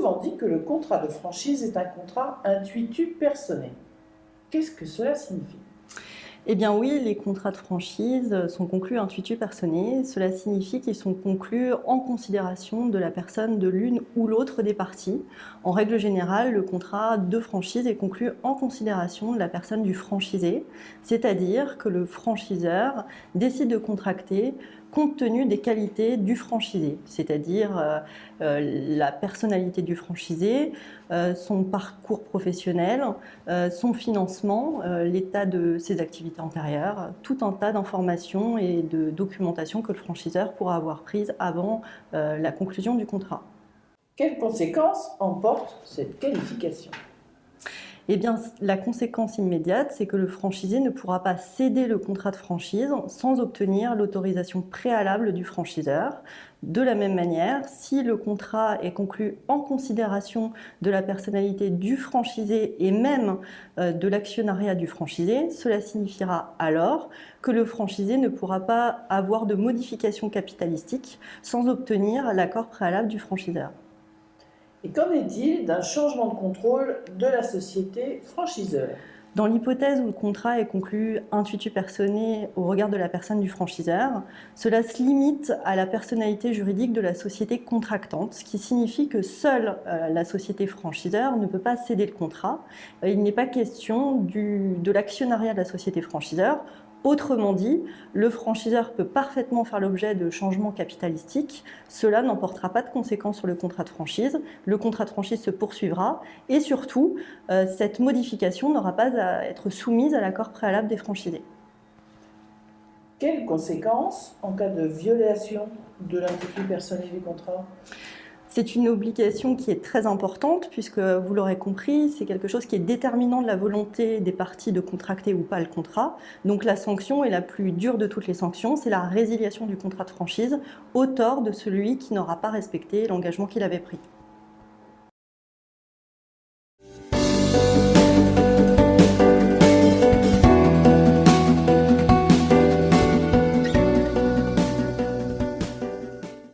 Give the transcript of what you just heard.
souvent dit que le contrat de franchise est un contrat intuitu personné. Qu'est-ce que cela signifie? Eh bien oui, les contrats de franchise sont conclus intuitu personné. Cela signifie qu'ils sont conclus en considération de la personne de l'une ou l'autre des parties. En règle générale, le contrat de franchise est conclu en considération de la personne du franchisé, c'est-à-dire que le franchiseur décide de contracter compte tenu des qualités du franchisé, c'est-à-dire la personnalité du franchisé, son parcours professionnel, son financement, l'état de ses activités antérieures, tout un tas d'informations et de documentation que le franchiseur pourra avoir prises avant la conclusion du contrat. Quelles conséquences emporte cette qualification? Eh bien, la conséquence immédiate, c'est que le franchisé ne pourra pas céder le contrat de franchise sans obtenir l'autorisation préalable du franchiseur. De la même manière, si le contrat est conclu en considération de la personnalité du franchisé et même de l'actionnariat du franchisé, cela signifiera alors que le franchisé ne pourra pas avoir de modification capitalistique sans obtenir l'accord préalable du franchiseur. Et qu'en est-il d'un changement de contrôle de la société franchiseur? Dans l'hypothèse où le contrat est conclu intuitu personné au regard de la personne du franchiseur, cela se limite à la personnalité juridique de la société contractante, ce qui signifie que seule la société franchiseur ne peut pas céder le contrat. Il n'est pas question de l'actionnariat de la société franchiseur. Autrement dit, le franchiseur peut parfaitement faire l'objet de changements capitalistiques. Cela n'emportera pas de conséquences sur le contrat de franchise. Le contrat de franchise se poursuivra et surtout, cette modification n'aura pas à être soumise à l'accord préalable des franchisés. Quelles conséquences en cas de violation de l'intitulé personnel du contrat? C'est une obligation qui est très importante puisque, vous l'aurez compris, c'est quelque chose qui est déterminant de la volonté des parties de contracter ou pas le contrat. Donc la sanction est la plus dure de toutes les sanctions, c'est la résiliation du contrat de franchise au tort de celui qui n'aura pas respecté l'engagement qu'il avait pris.